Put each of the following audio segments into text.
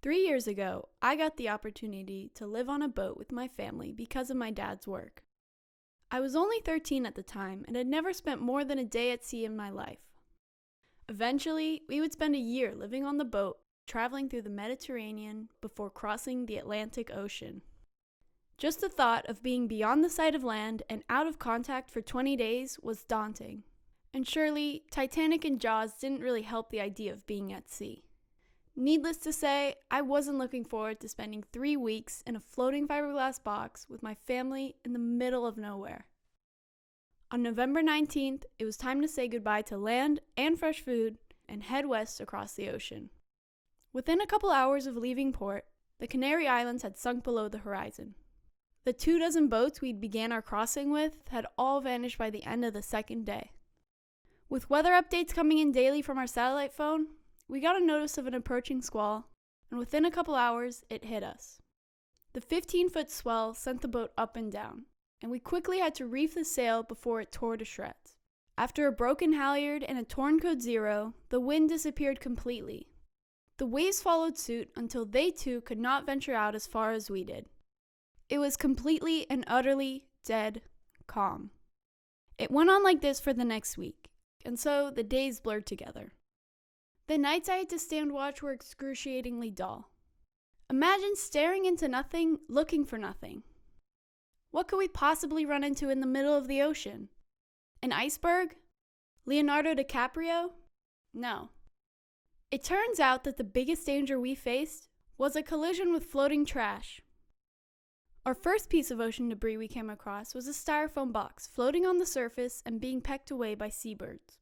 3 years ago, I got the opportunity to live on a boat with my family because of my dad's work. I was only 13 at the time and had never spent more than a day at sea in my life. Eventually, we would spend a year living on the boat, traveling through the Mediterranean before crossing the Atlantic Ocean. Just the thought of being beyond the sight of land and out of contact for 20 days was daunting. And surely, Titanic and Jaws didn't really help the idea of being at sea. Needless to say, I wasn't looking forward to spending 3 weeks in a floating fiberglass box with my family in the middle of nowhere. On November 19th, it was time to say goodbye to land and fresh food and head west across the ocean. Within a couple hours of leaving port, the Canary Islands had sunk below the horizon. The 24 boats we began our crossing with had all vanished by the end of the second day. With weather updates coming in daily from our satellite phone, we got a notice of an approaching squall, and within a couple hours, it hit us. The 15-foot swell sent the boat up and down, and we quickly had to reef the sail before it tore to shreds. After a broken halyard and a torn code 0, the wind disappeared completely. The waves followed suit until they too could not venture out as far as we did. It was completely and utterly dead calm. It went on like this for the next week, and so the days blurred together. The nights I had to stand watch were excruciatingly dull. Imagine staring into nothing, looking for nothing. What could we possibly run into in the middle of the ocean? An iceberg? Leonardo DiCaprio? No. It turns out that the biggest danger we faced was a collision with floating trash. Our first piece of ocean debris we came across was a styrofoam box floating on the surface and being pecked away by seabirds.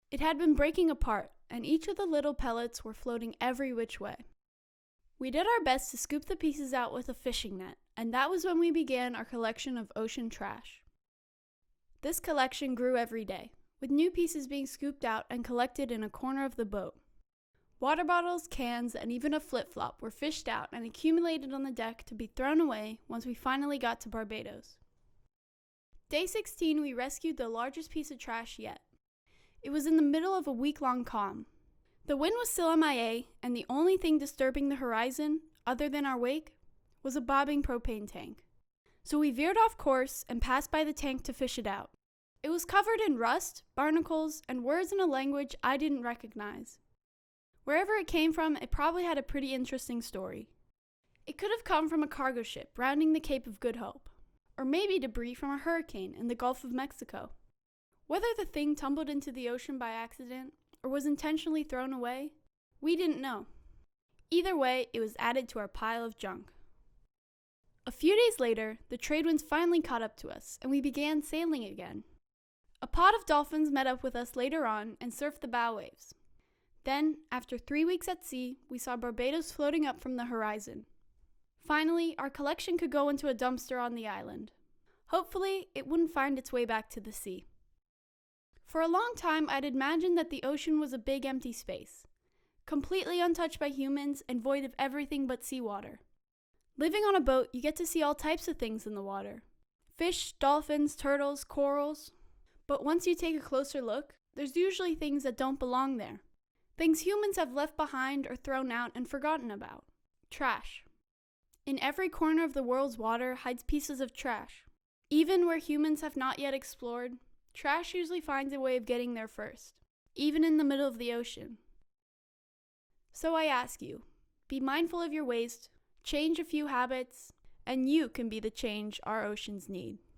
It had been breaking apart, and each of the little pellets were floating every which way. We did our best to scoop the pieces out with a fishing net, and that was when we began our collection of ocean trash. This collection grew every day, with new pieces being scooped out and collected in a corner of the boat. Water bottles, cans, and even a flip-flop were fished out and accumulated on the deck to be thrown away once we finally got to Barbados. Day 16, we rescued the largest piece of trash yet. It was in the middle of a week-long calm. The wind was still MIA, and the only thing disturbing the horizon, other than our wake, was a bobbing propane tank. So we veered off course and passed by the tank to fish it out. It was covered in rust, barnacles, and words in a language I didn't recognize. Wherever it came from, it probably had a pretty interesting story. It could have come from a cargo ship rounding the Cape of Good Hope, or maybe debris from a hurricane in the Gulf of Mexico. Whether the thing tumbled into the ocean by accident or was intentionally thrown away, we didn't know. Either way, it was added to our pile of junk. A few days later, the trade winds finally caught up to us, and we began sailing again. A pod of dolphins met up with us later on and surfed the bow waves. Then, after 3 weeks at sea, we saw Barbados floating up from the horizon. Finally, our collection could go into a dumpster on the island. Hopefully, it wouldn't find its way back to the sea. For a long time, I'd imagined that the ocean was a big empty space, completely untouched by humans and void of everything but seawater. Living on a boat, you get to see all types of things in the water. Fish, dolphins, turtles, corals. But once you take a closer look, there's usually things that don't belong there. Things humans have left behind or thrown out and forgotten about. Trash. In every corner of the world's water hides pieces of trash. Even where humans have not yet explored, trash usually finds a way of getting there first, even in the middle of the ocean. So I ask you, be mindful of your waste, change a few habits, and you can be the change our oceans need.